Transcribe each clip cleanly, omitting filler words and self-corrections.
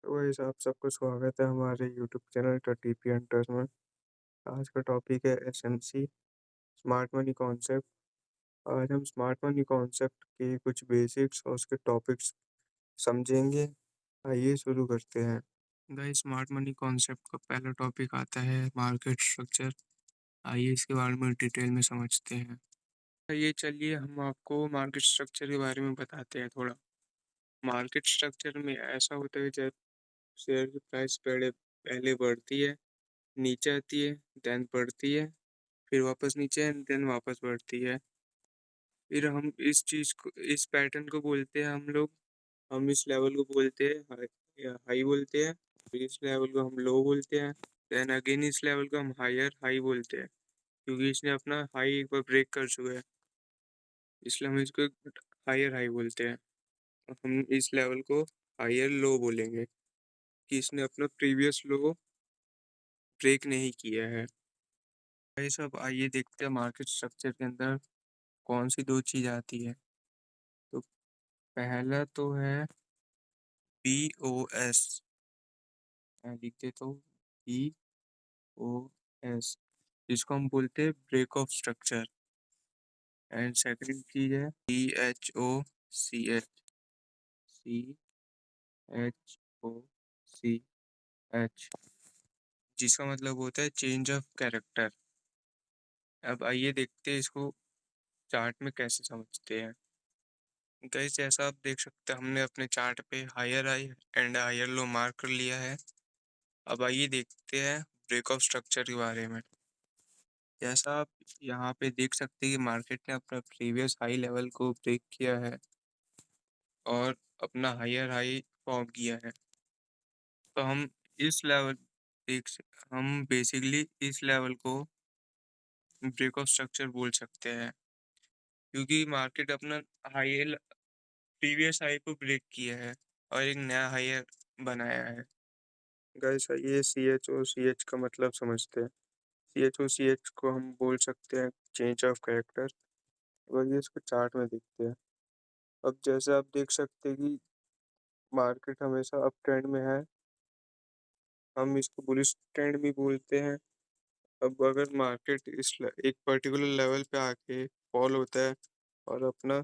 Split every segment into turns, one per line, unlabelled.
तो वैसे आप सबको स्वागत है हमारे यूट्यूब चैनल टीपी हंटर्स में। आज का टॉपिक है एसएमसी स्मार्ट मनी कॉन्सेप्ट। आज हम स्मार्ट मनी कॉन्सेप्ट के कुछ बेसिक्स और उसके टॉपिक्स समझेंगे। आइए शुरू करते हैं। गाइस, स्मार्ट मनी कॉन्सेप्ट का पहला टॉपिक आता है मार्केट स्ट्रक्चर। आइए इसके बारे में डिटेल में समझते हैं। ये चलिए हम आपको मार्केट स्ट्रक्चर के बारे में बताते हैं थोड़ा। मार्केट स्ट्रक्चर में ऐसा होता है जब शेयर की प्राइस पहले पहले बढ़ती है, नीचे आती है, देन बढ़ती है, फिर वापस नीचे एंड देन वापस बढ़ती है। फिर हम इस चीज़ को, इस पैटर्न को बोलते हैं हम इस लेवल को बोलते हैं हाई, या हाई बोलते हैं। फिर इस लेवल को हम लो बोलते हैं। देन अगेन इस लेवल को हम हायर हाई बोलते हैं, क्योंकि इसने अपना हाई एक बार ब्रेक कर चुका है, इसलिए हम इसको हायर हाई बोलते हैं। और हम इस लेवल को हायर लो बोलेंगे कि इसने अपना प्रीवियस लो ब्रेक नहीं किया है। ये सब आइए देखते हैं मार्केट स्ट्रक्चर के अंदर कौन सी दो चीज आती है। तो पहला तो है BOS। मैं लिख देता हूँ BOS, जिसको हम बोलते हैं break of structure. And second चीज है BHOCH, जिसका मतलब होता है चेंज ऑफ कैरेक्टर। अब आइए देखते हैं इसको चार्ट में कैसे समझते हैं। गाइस, जैसा आप देख सकते हैं हमने अपने चार्ट पे higher high and higher low mark कर लिया है। अब आइए देखते हैं ब्रेक ऑफ स्ट्रक्चर के बारे में। जैसा आप यहाँ पे देख सकते हैं कि मार्केट ने अपना प्रीवियस हाई लेवल को ब्रेक किया है और अपना हायर हाई फॉर्म किया है। तो हम इस लेवल हम बेसिकली इस लेवल को ब्रेक ऑफ स्ट्रक्चर बोल सकते हैं, क्योंकि मार्केट अपना हाई प्रीवियस हाई को ब्रेक किया है और एक नया हाई बनाया है। गाइस, ये CHO CH का मतलब समझते हैं। CHO CH को हम बोल सकते हैं चेंज ऑफ कैरेक्टर। और ये इसको चार्ट में देखते हैं। अब जैसे आप देख सकते हैं कि मार्केट हमेशा अप ट्रेंड में है, हम इसको बुलिश ट्रेंड भी बोलते हैं। अब अगर मार्केट एक पर्टिकुलर लेवल पे आके फॉल होता है और अपना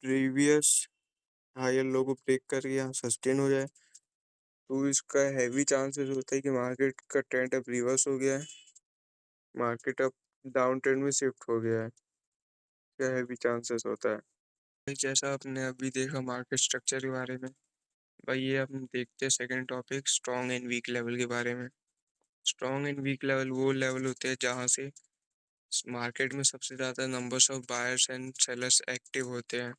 प्रीवियस हायर लो को ब्रेक करके यहाँ सस्टेन हो जाए, तो इसका हैवी चांसेस होता है कि मार्केट का ट्रेंड अब रिवर्स हो गया है, मार्केट अब डाउन ट्रेंड में शिफ्ट हो गया है। क्या हैवी चांसेस होता है। भाई, जैसा आपने अभी देखा मार्केट स्ट्रक्चर के बारे में, भाई ये हम देखते हैं second topic strong and weak level के बारे में। स्ट्रॉन्ग एंड वीक लेवल वो लेवल होते हैं जहाँ से मार्केट में सबसे ज़्यादा numbers of buyers and sellers active होते हैं।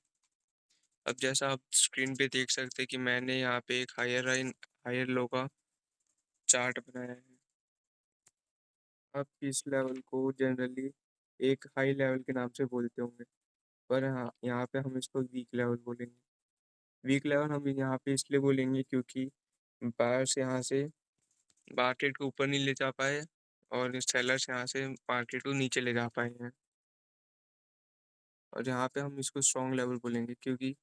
अब जैसा आप स्क्रीन पे देख सकते हैं कि मैंने यहाँ पे एक हायर लो का चार्ट बनाया है। आप इस लेवल को जनरली एक हाई लेवल के नाम से बोलते होंगे, पर हाँ, यहाँ पे हम इसको वीक लेवल बोलेंगे। वीक लेवल हम यहाँ पे इसलिए बोलेंगे क्योंकि बायर्स यहाँ से मार्केट को ऊपर नहीं ले जा पाए और सेलर्स यहाँ से मार्केट को नीचे ले जा पाए हैं। और यहाँ पे हम इसको स्ट्रॉन्ग लेवल बोलेंगे क्योंकि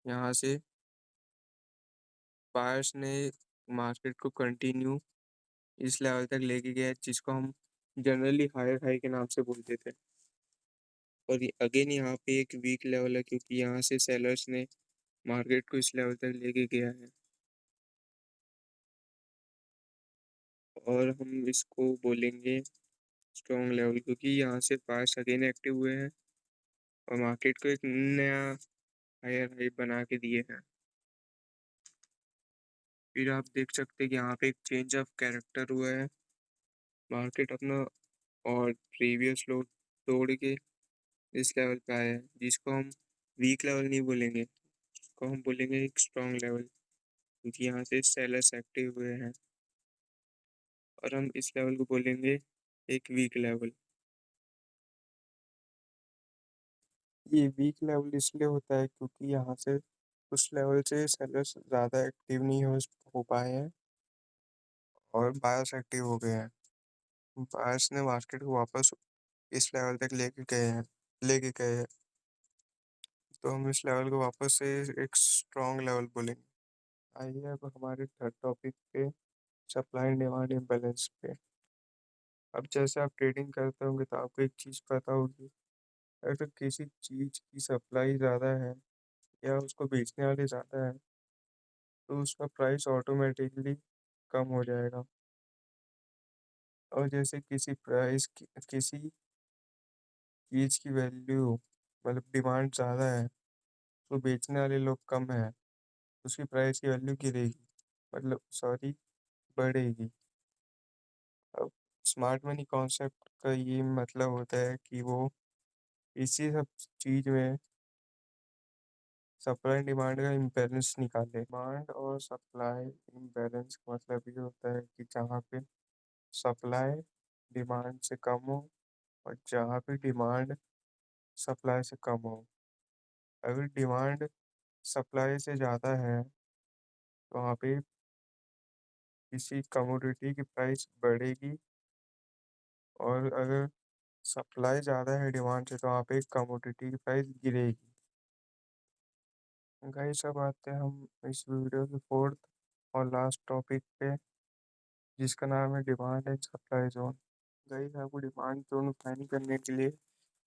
यहाँ से बायर्स ने मार्केट को कंटिन्यू इस लेवल तक लेके गया, जिसको हम जनरली हायर हाई के नाम से बोलते थे। और अगेन यहाँ पे एक वीक लेवल है क्योंकि यहाँ से सेलर्स ने मार्केट को इस लेवल तक लेके गया है। और हम इसको बोलेंगे स्ट्रॉन्ग लेवल क्योंकि यहाँ से बायर्स अगेन एक्टिव हुए हैं और मार्केट को एक नया हायर हाई बना के दिए हैं। फिर आप देख सकते हैं कि यहाँ पे एक चेंज ऑफ कैरेक्टर हुआ है, मार्केट अपना और प्रीवियस लो तोड़ के इस लेवल पे आया है, जिसको हम वीक लेवल नहीं बोलेंगे, इसको हम बोलेंगे एक स्ट्रॉन्ग लेवल, क्योंकि यहाँ से सेलर्स एक्टिव हुए हैं। और हम इस लेवल को बोलेंगे एक वीक लेवल। ये वीक लेवल इसलिए होता है क्योंकि यहाँ से उस लेवल से सेलर्स ज़्यादा एक्टिव नहीं हो पाए हैं और बायर्स एक्टिव हो गए हैं। बायर्स ने मार्केट को वापस इस लेवल तक लेके गए हैं, तो हम इस लेवल को वापस से एक स्ट्रॉन्ग लेवल बोलेंगे। आइए अब हमारे थर्ड टॉपिक पे, सप्लाई एंड डिमांड इम्बैलेंस पे। अब जैसे आप ट्रेडिंग करते होंगे तो आपको एक चीज़ पता होगी, अगर किसी चीज़ की सप्लाई ज़्यादा है या उसको बेचने वाले ज़्यादा है तो उसका प्राइस ऑटोमेटिकली कम हो जाएगा। और जैसे किसी चीज़ की वैल्यू मतलब डिमांड ज़्यादा है तो बेचने वाले लोग कम है, उसकी प्राइस की वैल्यू गिरेगी, मतलब सॉरी, बढ़ेगी। अब स्मार्ट मनी कॉन्सेप्ट का ये मतलब होता है कि वो इसी सब चीज़ में सप्लाई एंड डिमांड का इम्बैलेंस निकाले। डिमांड और सप्लाई इम्बैलेंस का मतलब ये होता है कि जहाँ पे सप्लाई डिमांड से कम हो और जहाँ पे डिमांड सप्लाई से कम हो। अगर डिमांड सप्लाई से ज़्यादा है तो वहाँ पे किसी कमोडिटी की प्राइस बढ़ेगी, और अगर सप्लाई ज़्यादा है डिमांड से तो वहाँ पे कमोडिटी की प्राइस गिरेगी। गाइस अब आते हैं हम इस वीडियो के फोर्थ और लास्ट टॉपिक पे, जिसका नाम है demand and supply zone. Guys आपको डिमांड जोन फाइंड करने के लिए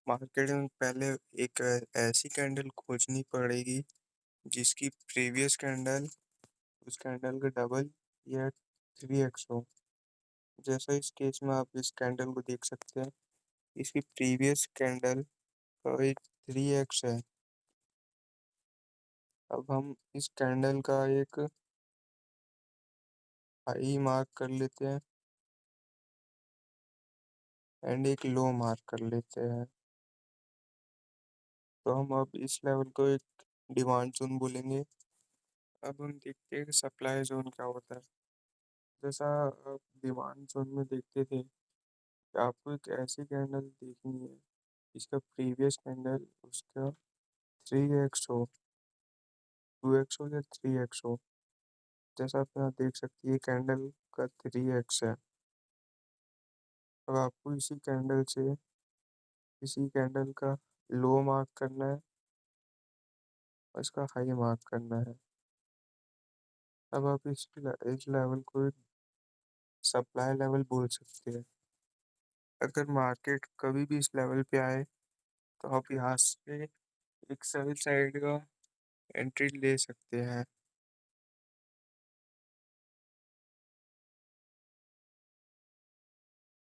मार्केट में पहले एक ऐसी कैंडल खोजनी पड़ेगी जिसकी प्रीवियस कैंडल उस कैंडल का डबल या 3x हो। जैसा इस केस में आप इस कैंडल को देख सकते हैं, इसकी प्रीवियस कैंडल का एक 3x है। अब हम इस कैंडल का एक हाई मार्क कर लेते हैं एंड एक लो मार्क कर लेते हैं। तो हम अब इस लेवल को एक डिमांड जोन बोलेंगे। अब हम देखते हैं कि सप्लाई जोन क्या होता है। जैसा आप डिमांड जोन में देखते थे कि आपको एक ऐसी कैंडल देखनी है इसका प्रीवियस कैंडल उसका 3x हो, 2x हो या 3x हो। जैसा आप यहाँ देख सकते हैं कैंडल का 3x है। अब आपको इसी कैंडल का लो मार्क करना है और इसका हाई मार्क करना है। अब आप इस लेवल को सप्लाई लेवल बोल सकते हैं। अगर मार्केट कभी भी इस लेवल पे आए तो आप यहाँ से एक सेल साइड का एंट्री ले सकते हैं।